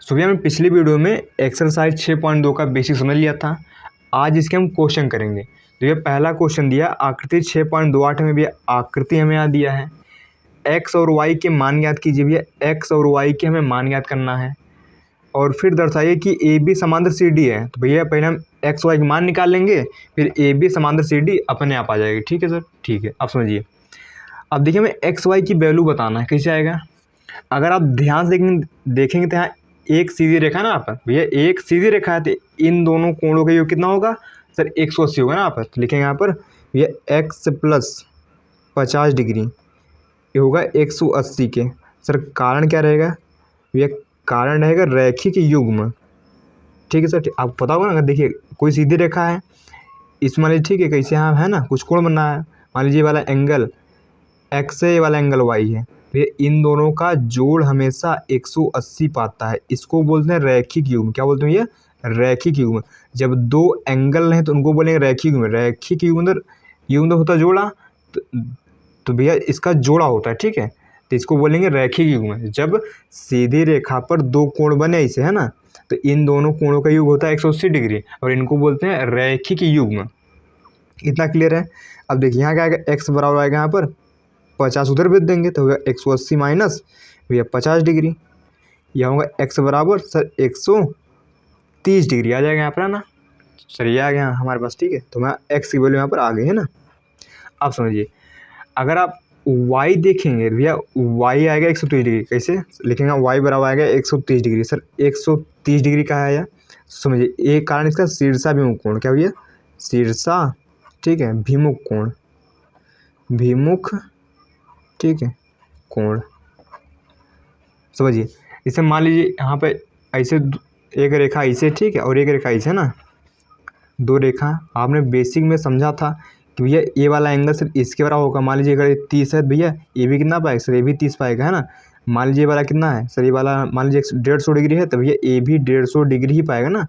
सो भैया हमने पिछली वीडियो में एक्सरसाइज 6.2 का बेसिक समझ लिया था। आज इसके हम क्वेश्चन करेंगे। तो ये पहला क्वेश्चन दिया आकृति 6.28 में भी आकृति हमें यहाँ दिया है। एक्स और वाई के मान ज्ञात कीजिए भैया। एक्स और वाई के हमें मान ज्ञात करना है और फिर दर्शाइए कि ए बी समांतर सी डी है। तो भैया पहले हम एक्स वाई के मान निकाल लेंगे, फिर ए बी समांतर सी डी अपने आप आ जाएगी। ठीक है सर, ठीक है। अब समझिए, अब देखिए हमें एक्स वाई की वैल्यू बताना है। कैसे आएगा? अगर आप ध्यान से देखेंगे तो यहाँ एक सीधी रेखा ना, आप भैया एक सीधी रेखा है तो इन दोनों कोणों का योग कितना होगा सर? 180 होगा ना। आप तो लिखेंगे यहाँ पर भैया एक्स प्लस 50 डिग्री ये होगा 180 के। सर कारण क्या रहेगा भैया? कारण रहेगा रैखिक युग्म। ठीक है सर, आपको पता होगा ना। अगर देखिए कोई सीधी रेखा है, इस मान लीजिए, ठीक है, कैसे यहाँ है ना, कुछ कोण बनना है। मान लीजिए वाला एंगल एक्स है, ये वाला एंगल वाई है, तो इन दोनों का जोड़ हमेशा 180 पाता है। इसको बोलते हैं रैखिक युग्म। क्या बोलते हैं ये? रैखिक युग्म। जब दो एंगल हैं तो उनको बोलेंगे रैखिक युग्म। रैखिक युग्म होता है जोड़ा, तो भैया इसका जोड़ा होता है। ठीक है, तो इसको बोलेंगे रैखिक युग्म। जब सीधी रेखा पर दो कोण बने ऐसे, है ना, तो इन दोनों कोणों का योग होता है 180 डिग्री और इनको बोलते हैं रैखिक युग्म। इतना क्लियर है? अब देखिए यहाँ क्या आएगा, एक्स बराबर आएगा यहाँ पर 50 उधर भेज देंगे तो होगा 180 माइनस भैया 50 डिग्री। यह होगा एक्स बराबर सर 130 डिग्री आ जाएगा यहाँ पर, है ना सर। ये आ गया हमारे पास। ठीक है, तो मैं एक्स की वैल्यू यहाँ पर आ गई, है ना। अब समझिए, अगर आप वाई देखेंगे भैया, वाई आएगा 130 डिग्री। कैसे लिखेंगे? वाई बराबर आएगा 130 डिग्री। सर 130 डिग्री का है या? समझिए एक कारण इसका शीर्षाभिमुख कोण। क्या भैया? शीर्षा, ठीक है, भिमुख कोण, भिमुख, ठीक है, कोण। समझिए, इसे मान लीजिए यहाँ पे ऐसे एक रेखा ऐसे, ठीक है, और एक रेखा ऐसे, है ना, दो रेखा। आपने बेसिक में समझा था कि भैया ये वाला एंगल सिर्फ इसके बराबर होगा। मान लीजिए अगर 30 है भैया, ये भी कितना पाएगा सर? ये भी 30 पाएगा, है ना। मान लीजिए ये वाला कितना है सर? ये वाला मान लीजिए 150 डिग्री है तो भैया ये भी 150 डिग्री ही पाएगा ना।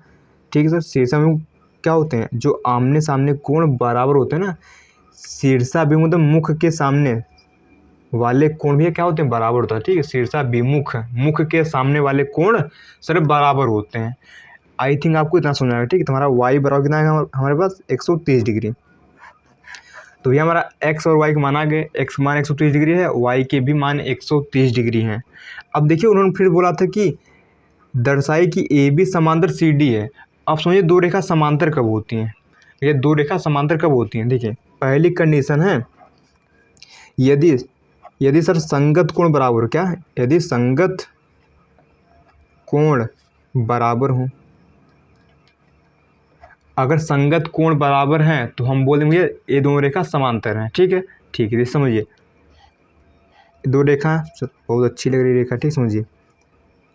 ठीक है सर। शीर्षाभिमुख क्या होते हैं? जो आमने सामने कोण बराबर होते हैं ना। शीर्षाभिमुख मतलब मुख के सामने वाले कोण भी क्या होते हैं? बराबर होता है। ठीक है, शीर्षाभिमुख मुख के सामने वाले कोण सर बराबर होते हैं। आई थिंक आपको इतना समझ आएगा। ठीक है, तुम्हारा वाई बराबर कितना है हमारे पास? 130 डिग्री। तो ये हमारा एक्स और वाई के मान आ गए। एक्स का मान 130 डिग्री है, वाई के भी मान 130 डिग्री हैं। अब देखिए उन्होंने फिर बोला था कि दर्शाई कि ए बी समांतर सी डी है। आप समझिए दो रेखा समांतर कब होती हैं? ये दो रेखा समांतर कब होती हैं? देखिए पहली कंडीशन है यदि सर संगत कोण बराबर हो। क्या? यदि संगत कोण बराबर हो। अगर संगत कोण बराबर हैं तो हम बोलेंगे ये दोनों रेखा समांतर हैं। ठीक है, ठीक है, समझिए दो रेखा बहुत अच्छी लग रही रेखा। ठीक, समझिए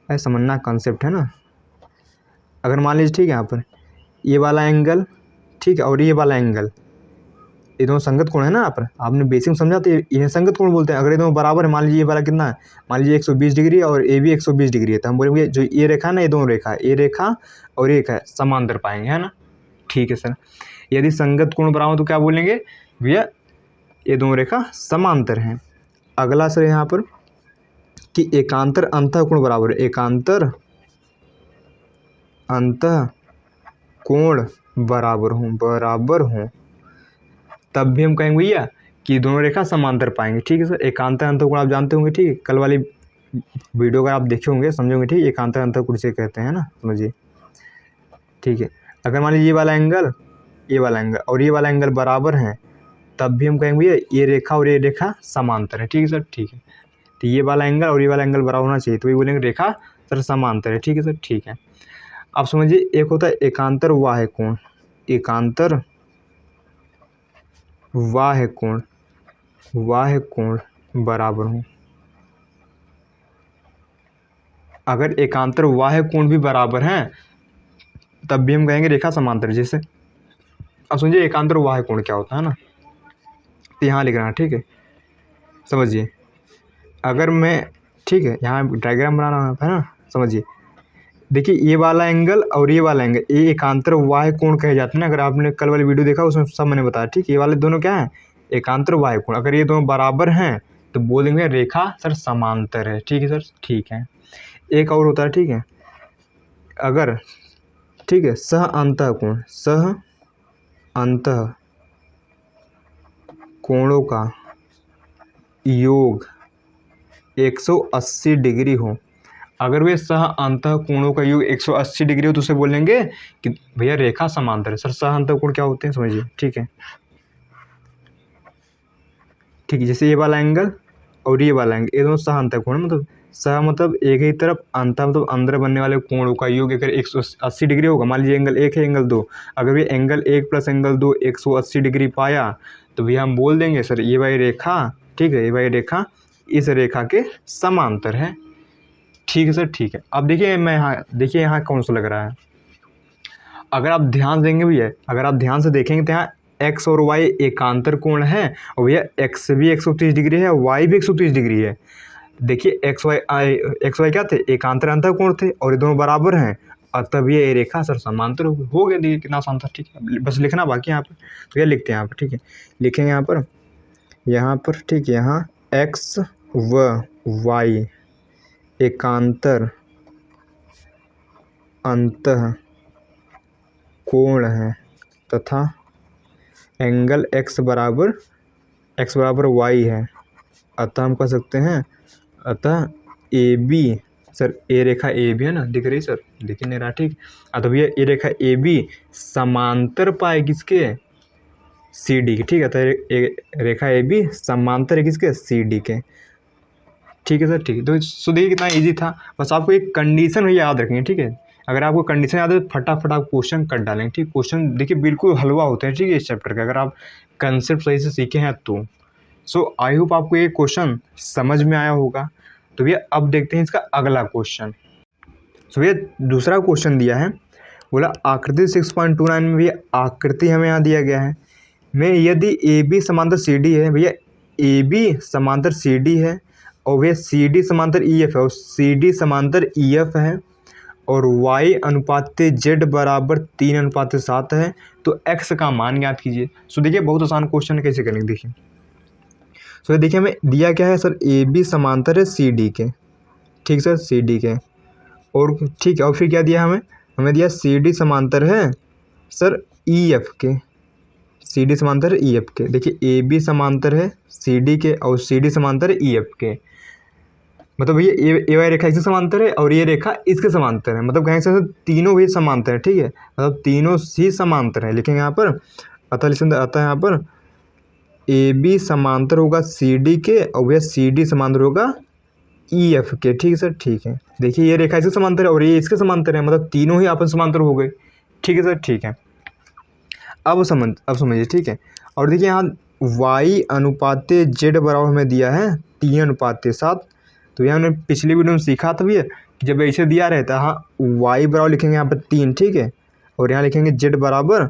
ऐसा समझना कॉन्सेप्ट है ना। अगर मान लीजिए, ठीक है, यहाँ पर ये वाला एंगल, ठीक है, और ये वाला एंगल, ये दोनों संगत कोण है ना। यहाँ पर आपने बेसिक समझा तो इन्हें संगत कोण बोलते हैं। अगर ये दोनों बराबर है, मान लीजिए ये वाला कितना है? मान लीजिए 120 डिग्री और ये भी 120 डिग्री है, तो हम बोलेंगे जो ये रेखा है ना, ये दोनों रेखा, ये रेखा और ये रेखा समांतर पाएंगे, है ना। ठीक है सर। यदि संगत कोण बराबर तो क्या बोलेंगे भैया? ये दोनों रेखा समांतर हैं। अगला सर यहाँ पर कि एकांतर अंतः कोण बराबर है। एकांतर अंतः कोण बराबर हो तब भी हम कहेंगे भैया कि दोनों रेखा समांतर पाएंगे। ठीक है सर। एकांतर अंतः कोण आप जानते होंगे। ठीक है, कल वाली वीडियो अगर आप देखे होंगे समझोगे। ठीक है, एकांतर अंतः कोण से कहते हैं ना, समझिए। ठीक है, अगर मान लीजिए ये वाला एंगल और ये वाला एंगल बराबर हैं तब भी हम कहेंगे भैया ये रेखा और ये रेखा समांतर है। ठीक है सर, ठीक है। तो ये वाला एंगल और ये वाला एंगल बराबर होना चाहिए, तो ये बोलेंगे रेखा सर समांतर है। ठीक है सर, ठीक है। अब समझिए एक होता है एकांतर वाह्य कोण। एकांतर वाह्य कोण बराबर हो। अगर एकांतर वाह्य कोण भी बराबर हैं तब भी हम कहेंगे रेखा समांतर। जैसे अब समझिए एकांतर वाह्य कोण क्या होता है ना, तो यहाँ लिख रहा है। ठीक है, समझिए अगर मैं, ठीक है, यहाँ डायग्राम बनाना है ना, समझिए। देखिए ये वाला एंगल और ये वाला एंगल ये एकांतर वाह्य कोण कहे जाते हैं ना। अगर आपने कल वाली वीडियो देखा उसमें सब मैंने बताया। ठीक है, ये वाले दोनों क्या हैं? एकांतर वाह्य कोण। अगर ये दोनों बराबर हैं तो बोलेंगे रेखा सर समांतर है। ठीक है सर, ठीक है। एक और होता है, ठीक है, अगर ठीक है सह अंतःकोण कोणों का योग 180 डिग्री हो, अगर वे सह अंतः कोणों का योग 180 डिग्री हो तो उसे बोलेंगे कि भैया रेखा समांतर है। सर सह अंतः कोण क्या होते हैं समझिए। ठीक है जैसे ये वाला एंगल और ये वाला एंगल, ये दोनों सह अंतः कोण, मतलब सह मतलब एक ही तरफ, अंतः मतलब अंदर बनने वाले कोणों का योग अगर 180 डिग्री होगा, मान लीजिए एंगल 1 है एंगल 2, अगर ये एंगल 1 प्लस एंगल 2 180 डिग्री पाया तो भैया हम बोल देंगे सर ये वाली रेखा, ठीक है ये वाली रेखा इस रेखा के समांतर है। ठीक है सर ठीक है। अब देखिए मैं यहाँ कौन सा लग रहा है, अगर आप ध्यान देंगे भैया, अगर आप ध्यान से देखेंगे तो यहाँ एक्स और वाई एकांतर कोण है और भैया एक्स भी 130 डिग्री है, वाई भी 130 डिग्री है। देखिए एक्स वाई क्या थे, एकांतर अंतः कोण थे और ये दोनों बराबर हैं, अतः भैया ये रेखा सर समांतर हो गया। देखिए कितना आसान था। ठीक है बस लिखना बाकी यहाँ पर, तो ये लिखते हैं यहाँ पर। ठीक है लिखेंगे यहाँ पर ठीक है, यहाँ एक्स व वाई एकांतर अंतः कोण है तथा एंगल x बराबर y है, अतः हम कह सकते हैं अतः ए बी, सर ए रेखा ए बी है ना, दिख रही सर, दिख नहीं रहा। ठीक अतः भैया ये रेखा ए बी समांतर पाए किसके, सी डी के। ठीक है अतः रेखा ए बी समांतर है किसके, सी डी के। ठीक है सर ठीक है। तो देखिए कितना इजी था, बस आपको एक कंडीशन याद रखेंगे। ठीक है अगर आपको कंडीशन याद है फटाफट आप क्वेश्चन कर डालेंगे। ठीक क्वेश्चन देखिए बिल्कुल हलवा होते हैं। ठीक है इस चैप्टर का अगर आप कंसेप्ट सही से सीखे हैं तो। सो आई होप आपको ये क्वेश्चन समझ में आया होगा। तो भैया अब देखते हैं इसका अगला क्वेश्चन। सो भैया दूसरा क्वेश्चन दिया है, बोला आकृति 6.29 में भैया आकृति हमें यहाँ दिया गया है में यदि ए बी समांतर सी डी है, भैया ए बी समांतर सी डी है और भैया सी डी समांतर ई एफ है और सी डी समांतर ई एफ है और y अनुपात z बराबर 3:7 है, तो x का मान ज्ञात कीजिए। सो देखिए बहुत आसान क्वेश्चन है, कैसे करेंगे देखिए। सो देखिए हमें दिया क्या है सर, ए बी समांतर है सी डी के। ठीक सर सी डी के, और ठीक है और फिर क्या दिया हमें दिया सी डी समांतर है सर ई एफ के, सी डी समांतर है ई एफ के। देखिए ए बी समांतर है सी डी के और सी डी समांतर है ई एफ के, मतलब भैया ए वाई रेखा इसके समांतर है और ये रेखा इसके समांतर है, मतलब कहेंगे सर तीनों भी समांतर है। ठीक है मतलब तीनों ही समांतर है, लिखेंगे यहाँ पर अतः यहाँ पर ए बी समांतर होगा सी डी के और भैया सी डी समांतर होगा ई एफ के। ठीक है सर ठीक है। देखिए ये रेखा इसके समांतर है और ये इसके समांतर है, मतलब तीनों ही आपस समांतर हो गए। ठीक है सर ठीक है। अब समझिए। ठीक है और देखिए यहाँ y अनुपात z बराबर हमें दिया है 3:7। तो यहाँ हमने पिछली वीडियो में सीखा था भैया कि जब ऐसे दिया रहता है हाँ y बराबर लिखेंगे यहाँ पर 3, ठीक है, और यहाँ लिखेंगे z बराबर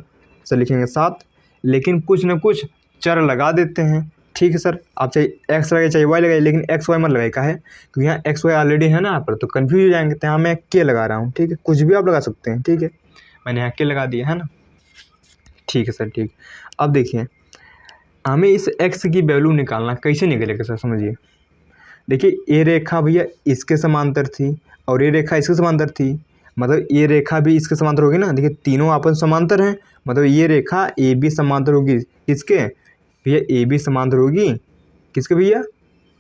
सर लिखेंगे 7, लेकिन कुछ न कुछ चर लगा देते हैं। ठीक है सर आप चाहे x लगाए चाहे y लगाए, लेकिन x y मत लगाए का है क्योंकि यहाँ x y ऑलरेडी है ना यहाँ पर, तो कन्फ्यूज हो जाएंगे। तो यहाँ मैं k लगा रहा हूँ। ठीक है कुछ भी आप लगा सकते हैं। ठीक है मैंने यहाँ k लगा दिया है ना। ठीक है सर ठीक। अब देखिए हमें इस x की वैल्यू निकालना, कैसे निकलेगा सर समझिए। देखिए ये रेखा भैया इसके समांतर थी और ये रेखा इसके समांतर थी, मतलब ये रेखा भी इसके समांतर होगी ना। देखिए तीनों आपस समांतर हैं, मतलब ये रेखा ए बी समांतर होगी किसके भैया, ए बी समांतर होगी किसके भैया,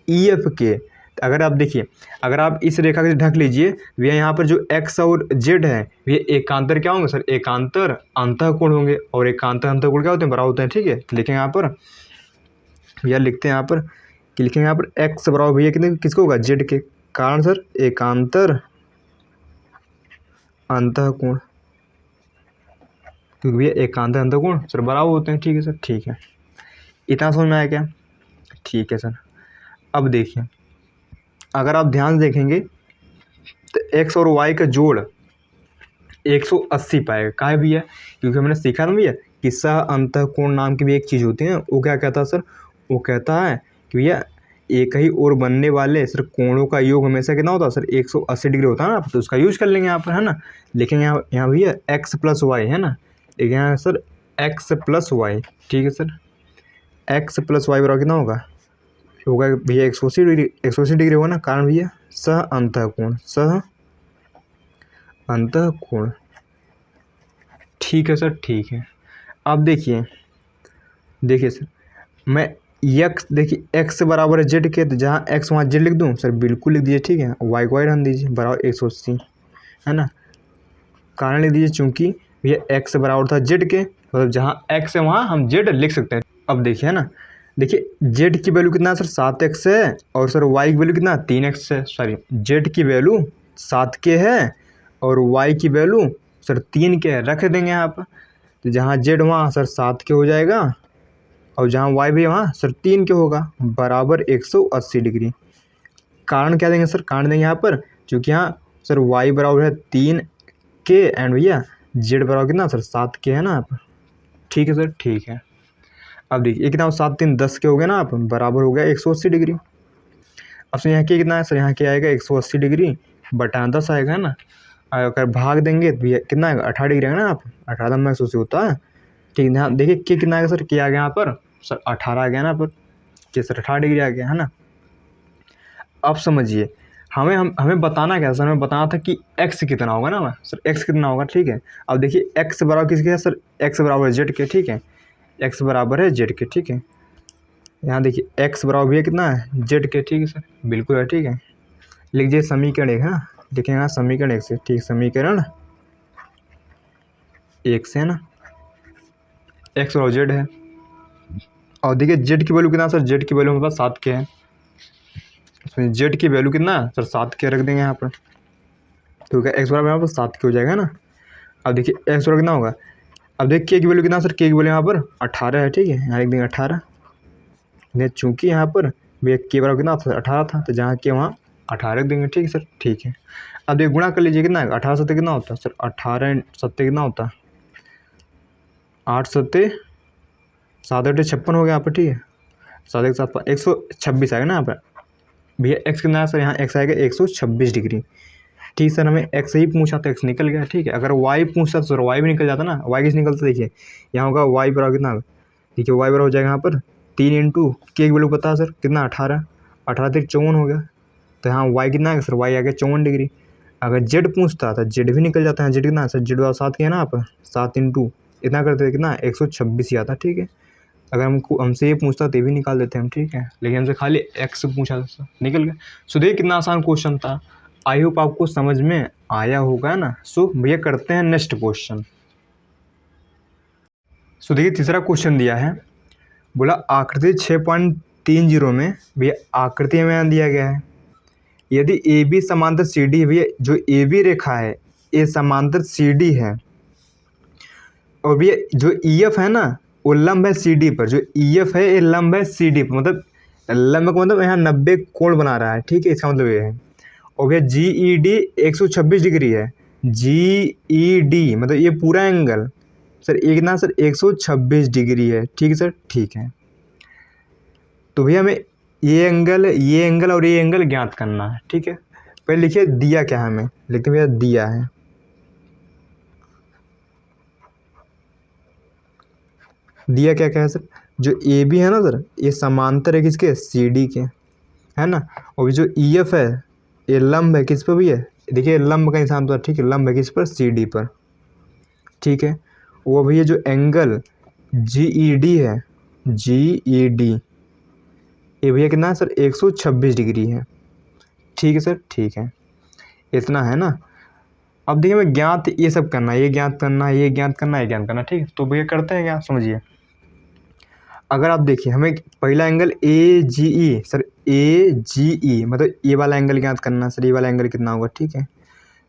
ई एफ के। अगर आप देखिए अगर आप इस रेखा से ढक लीजिए भैया, यहाँ पर जो x और z है भैया एकांतर क्या होंगे सर, एकांतर अंतःकोण होंगे और एकांतर अंतःकोण क्या होते हैं, बराबर होते हैं। ठीक है लिखेंगे यहाँ पर भैया, लिखते हैं यहाँ पर कि लिखेंगे यहाँ पर x बराबर भैया कितने किसको होगा, z के, कारण सर एकांतर अंतःकोण, क्योंकि भैया एकांतर अंतःकोण सर बराबर होते हैं। ठीक है सर ठीक है, इतना समझ में आया क्या। ठीक है सर अब देखिए अगर आप ध्यान से देखेंगे तो x और y का जोड़ 180 पाएगा। कहाँ है भैया, क्योंकि हमने सीखा ना भैया कि सह अंतःकोण नाम की भी एक चीज़ होती है। वो क्या कहता है सर, वो कहता है कि भैया एक ही ओर बनने वाले सर कोणों का योग हमेशा कितना होता है सर, 180 डिग्री होता है ना। तो उसका यूज कर लेंगे यहाँ पर, है ना। लिखेंगे यहाँ भैया x प्लस वाई, है ना। देखिए यहाँ सर x प्लस वाई, ठीक है सर, x प्लस वाई बराबर कितना होगा भैया 180 डिग्री होगा ना, कारण भैया सह अंतःकोण, सह अंतःकोण। ठीक है सर, ठीक है। अब देखिए सर, मैं देखिए x बराबर है z के, तो जहाँ x वहाँ z लिख दूँ सर, बिल्कुल लिख दीजिए। ठीक है, y को y रन दीजिए, बराबर 180, है ना। कारण लिख दीजिए, चूँकि भैया x बराबर था z के, मतलब जहाँ x है वहाँ हम z लिख सकते हैं। अब देखिए, है ना, देखिए z की वैल्यू कितना है सर, 7x है, और सर y की वैल्यू कितना 3x है। सॉरी, z की वैल्यू 7 के है और y की वैल्यू सर 3 के है। रख देंगे यहाँ पर, तो जहाँ z वहाँ सर 7 के हो जाएगा, और जहाँ y भी वहाँ सर 3 के होगा, बराबर 180 डिग्री। कारण क्या देंगे सर, कारण देंगे यहाँ पर, चूँकि यहाँ सर y बराबर है 3 के एंड भैया z बराबर कितना सर 7 के है ना आप। ठीक है सर, ठीक है। अब देखिए, कितना 7 3 10 के हो गए ना आप, बराबर हो गया 180 डिग्री। अब सर यहाँ के कितना है सर, यहाँ के आएगा 180 डिग्री बटा 10 आएगा, है ना। अगर भाग देंगे तो भैया कितना आएगा, 18 डिग्री आएगा ना आप, 18 में 180 होता है। ठीक है, यहाँ देखिए के कितना आएगा सर, के आ गया यहाँ पर सर 18 आ गया ना पर, के सर 18 डिग्री आ गया, है ना। अब समझिए, हमें बताना क्या सर, हमें बताना था कि x कितना होगा ना सर, x कितना होगा। ठीक है, अब देखिए x बराबर किसके है सर, x बराबर z के। ठीक है, x बराबर है z के। ठीक है, यहाँ देखिए x बराबर भी है कितना है, z के। ठीक है सर, बिल्कुल है। ठीक है, लिख दीजिए समीकरण 1, है देखिए यहाँ समीकरण 1 से, ठीक, समीकरण 1 से, है ना, x बराबर z है, और देखिए z की वैल्यू कितना सर, z की वैल्यू हमारे पास 7 के है, इसमें z की वैल्यू कितना है सर 7 के रख देंगे यहाँ पर, तो क्या x बराबर यहाँ पर 7 के हो जाएगा ना। अब देखिए x बराबर कितना होगा, अब देखिए k की वैल्यू कितना सर, k की वैल्यू यहाँ पर 18 है। ठीक है, यहाँ लिख देंगे 18, चूँकि यहाँ पर भैया k बराबर कितना था 18 था, तो जहाँ k वहाँ 18 रख देंगे। ठीक है सर, ठीक है। अब देखिए गुणा कर लीजिए, कितना है 18 सत्ते कितना होता है सर, 18 सत्ते कितना होता है, 8 सत्ते 7 8 56 हो गया यहाँ पर। ठीक है, 7 1 7 126 आएगा ना यहाँ पर। भैया x कितना है सर, यहाँ x आएगा 126 डिग्री। ठीक सर, हमें x ही पूछा तो x निकल गया। ठीक है, अगर y पूछता तो सर y भी निकल जाता ना, y किस निकलता, देखिए यहाँ होगा y बराबर कितना, देखिए y बराबर हो जाएगा यहाँ पर 3 इंटू के वैल्यू पता है सर कितना, 18 18 तक 54 हो गया, तो यहाँ y कितना आएगा सर, y आ गया 54 डिग्री। अगर z पूछता तो z भी निकल जाता है, z कितना सर, z बराबर 7 के है ना आप, 7 इंटू इतना करते कितना 126 ही आता। ठीक है, अगर हमसे ये पूछता तो ये भी निकाल देते हम। ठीक है, लेकिन हमसे खाली x पूछा था, निकल गया। सो देखिए कितना आसान क्वेश्चन था, आई होप आपको समझ में आया होगा ना। सो भैया करते हैं नेक्स्ट क्वेश्चन। सो देखिए तीसरा क्वेश्चन दिया है, बोला आकृति 6.30 में भैया आकृति में दिया गया है, यदि ए बी समांतर सी डी है, भैया जो ए बी रेखा है ए समांतर सी डी है, और भैया जो ई एफ है ना वो लंब है सी डी पर, जो ई एफ है ये लंब है सी डी पर, मतलब लंब का मतलब यहाँ 90 कोण बना रहा है। ठीक है, इसका मतलब ये है। और भैया जी ई डी 126 डिग्री है, जी ई डी मतलब ये पूरा एंगल सर एक ना सर 126 डिग्री है। ठीक है सर, ठीक है। तो भैया हमें ये एंगल और ये एंगल ज्ञात करना है। ठीक है, पहले लिखिए दिया क्या है, हमें लिखते भैया दिया है, दिया क्या क्या है सर, जो ए बी है ना सर ये समांतर है किसके, सी डी के, है ना। और जो ई एफ है ये लंब है किस पर भैया, देखिए लंब का निशान तो, ठीक है, लंब है किस पर, सी डी पर। ठीक है, वो भैया जो एंगल जी ई डी है, जी ई डी ये भैया कितना है सर 126 डिग्री है। ठीक है सर, ठीक है, इतना है ना। अब देखिए हमें ज्ञात ये सब करना है, ये ज्ञात करना है, ये ज्ञात करना है, ये ज्ञात करना है। ठीक है, तो भैया करते हैं क्या, समझिए। अगर आप देखिए हमें पहला angle A ji E sir, ए जी ई मतलब ये वाला एंगल ज्ञात करना है सर, ये वाला एंगल कितना होगा। ठीक है,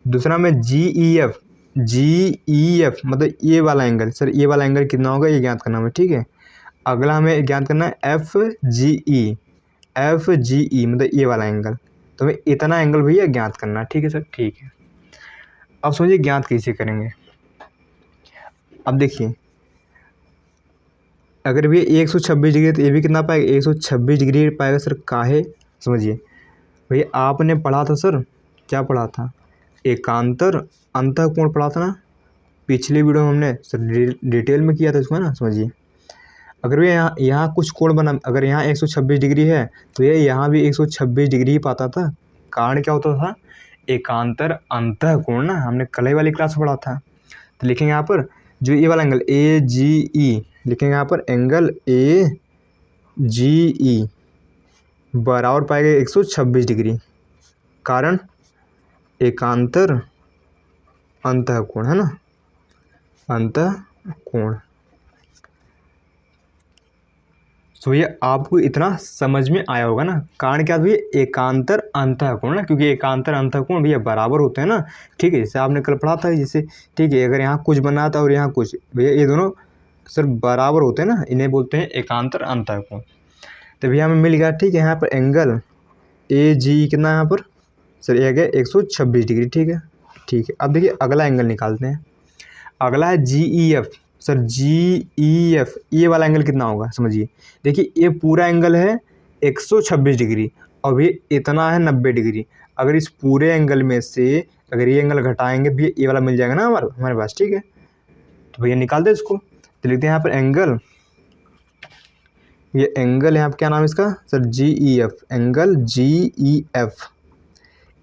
दूसरा में जी ई एफ, जी ई एफ मतलब ये वाला एंगल सर, ये वाला एंगल कितना होगा ये ज्ञात करना है। ठीक है, अगला हमें ज्ञात करना है F G E, F G ई मतलब ये वाला एंगल, तो हमें इतना एंगल भैया ज्ञात करना है। ठीक है सर, ठीक है। अब समझिए ज्ञात कैसे करेंगे। अब देखिए अगर भैया 126 डिग्री तो ये भी कितना पाएगा, 126 डिग्री पाएगा सर, काहे, समझिए भैया आपने पढ़ा था सर, क्या पढ़ा था, एकांतर अंतःकोण पढ़ा था ना, पिछले वीडियो में हमने सर डिटेल में किया था इसको, है ना। समझिए अगर भैया यहाँ कुछ कोण बना, अगर यहाँ 126 डिग्री है तो ये यहाँ भी 126 डिग्री ही पाता था। कारण क्या होता था, एकांतर अंतःकोण ना, हमने कल ही वाली क्लास में पढ़ा था। तो लिखेंगे यहाँ पर जो ये वाला एंगल ए जी ई, लिखेंगे यहाँ पर एंगल ए जी ई बराबर पाएगा 126 डिग्री, कारण एकांतर अंतःकोण है ना, अंतःकोण। तो ये आपको इतना समझ में आया होगा ना, कारण क्या भैया, एकांतर अंतःकोण ना, क्योंकि एकांतर अंतःकोण भैया बराबर होते हैं ना, ठीक है, जैसे आपने कल पढ़ा था जैसे, ठीक है, अगर यहाँ कुछ बना था और यहाँ कुछ, भैया ये दोनों सर बराबर होते हैं ना, इन्हें बोलते हैं एकांतर अंतःकोण। तो भैया हमें मिल गया, ठीक है, यहाँ पर एंगल ए जी कितना है यहाँ पर सर, ये गया 126 डिग्री, ठीक है, ठीक है। अब देखिए अगला एंगल निकालते हैं, अगला है जी E F. Sir G E F ये वाला एंगल कितना होगा समझिए, देखिए ये पूरा एंगल है 126 डिग्री और भी इतना है 90 डिग्री। अगर इस पूरे एंगल में से अगर ये एंगल घटाएंगे भी ये वाला मिल जाएगा ना हमारे पास, ठीक है। तो भैया निकाल दे इसको, तो लिखते हैं यहाँ पर एंगल, ये एंगल यहाँ पर क्या नाम है इसका sir, G E F, angle G E F.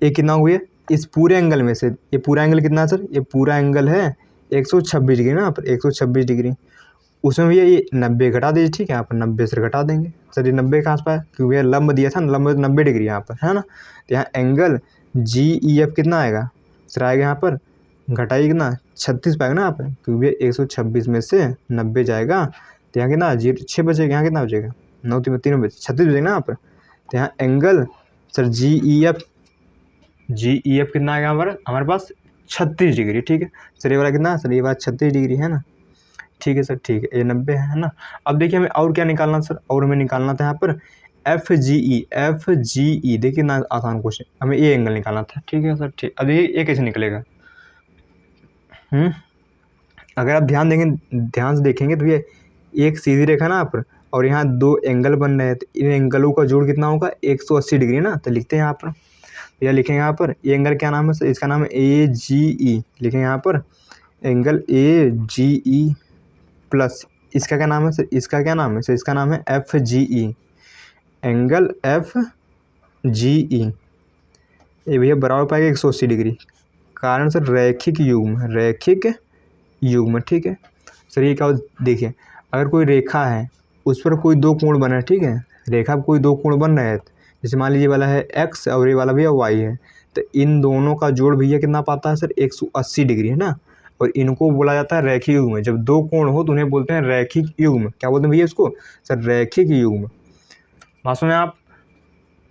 ये कितना हुआ इस पूरे एंगल में से, ये पूरा एंगल कितना है सर, ये पूरा एंगल है 126 डिग्री ना, यहाँ पर 126 डिग्री, उसमें भैया ये 90 घटा दीजिए, ठीक है, यहाँ पर 90 से घटा देंगे सर, ये 90 कहाँ से पाया, क्योंकि भैया लंब दिया था ना, लंब 90 डिग्री यहाँ पर है ना। तो यहाँ एंगल जी ई एफ कितना आएगा सर, आएगा यहाँ पर घटाइए कितना 36 पाएगा ना यहाँ पर, क्योंकि भैया 126 में से 90 जाएगा, तो यहाँ कितना 6 बचेगा, यहाँ कितना बचेगा 9 3 बचे 36 बचेगा ना यहाँ पर। तो यहाँ angle sir G E F कितना आएगा हमारे पास 36 डिग्री, ठीक है सर। ये वाला कितना सर, ये वाला 36 डिग्री है ना, ठीक है सर, ठीक है, ये 90 है ना। अब देखिए हमें और क्या निकालना सर, और हमें निकालना था यहाँ पर एफ जी ई, देखिए ना आसान क्वेश्चन, हमें ये एंगल निकालना था, ठीक है सर, ठीक। अब ये कैसे निकलेगा, अगर आप ध्यान से देखेंगे तो ये एक सीधी रेखा ना यहाँ पर, और यहाँ दो एंगल बन रहे हैं, तो इन एंगलों का जोड़ कितना होगा 180 डिग्री ना। तो लिखते हैं यहाँ पर, या लिखेंगे यहाँ पर ये एंगल क्या नाम है सर, इसका नाम है ए जी ई, लिखेंगे यहाँ पर angle A ji E plus इसका क्या नाम है सर, इसका क्या नाम है सर, इसका नाम है एफ जी ई, एंगल एफ जी ई। ये भैया बराबर पाएगा 180 डिग्री, कारण सर रैखिक युग्म, ठीक है सर। ये क्या देखिए, अगर कोई रेखा है उस पर कोई दो कोण बना है, ठीक है, रेखा पर कोई दो कोण बन रहे हैं, जैसे मान लीजिए वाला है एक्स और ये वाला भैया वाई है, तो इन दोनों का जोड़ भैया कितना पाता है सर 180 डिग्री है ना, और इनको बोला जाता है रैखिक युग्म। जब दो कोण हो तो उन्हें बोलते हैं रैखिक युग्म, क्या बोलते हैं भैया इसको सर, रैखिक युग्म। भाषण में आप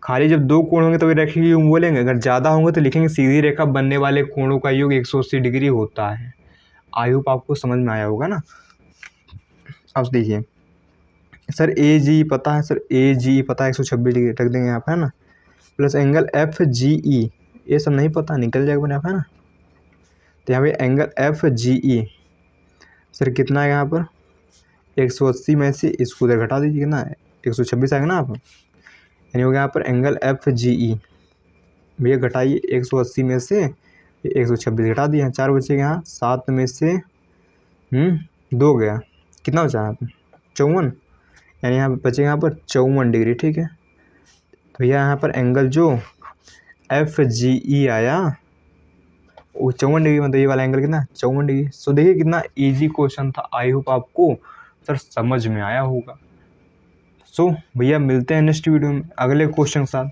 खाली जब दो कोण होंगे तभी रैखिक युग्म बोलेंगे, अगर ज़्यादा होंगे तो लिखेंगे सीधी रेखा बनने वाले कोणों का योग 180 डिग्री होता है। आई होप आपको समझ में आया होगा ना। अब देखिए सर ए जी पता है सर, ए जी पता है 126 डिग्री रख देंगे यहाँ पर है ना, प्लस एंगल एफ जी ई, ये सब नहीं पता निकल जाएगा बने यहाँ है ना। तो यहाँ पे एंगल एफ जी ई सर कितना है यहाँ पर 180 में से इसको उधर घटा दीजिए, कितना 126 आएगा ना आप, यानी हो गया यहाँ पर एंगल एफ जी ई, भैया घटाइए 180 में से 126 घटा दिया, 4 बचेगा यहाँ, 7 में से 2 गया, कितना बचा यहाँ पर 54, यानी यहाँ पर बचेगा यहाँ पर 54 डिग्री, ठीक है। तो यहाँ पर एंगल जो एफ जी ई आया वो 54 डिग्री, मतलब ये वाला एंगल कितना 54 डिग्री। सो देखिए कितना इजी क्वेश्चन था, आई होप आपको सर समझ में आया होगा। सो भैया मिलते हैं नेक्स्ट वीडियो में अगले क्वेश्चन के साथ।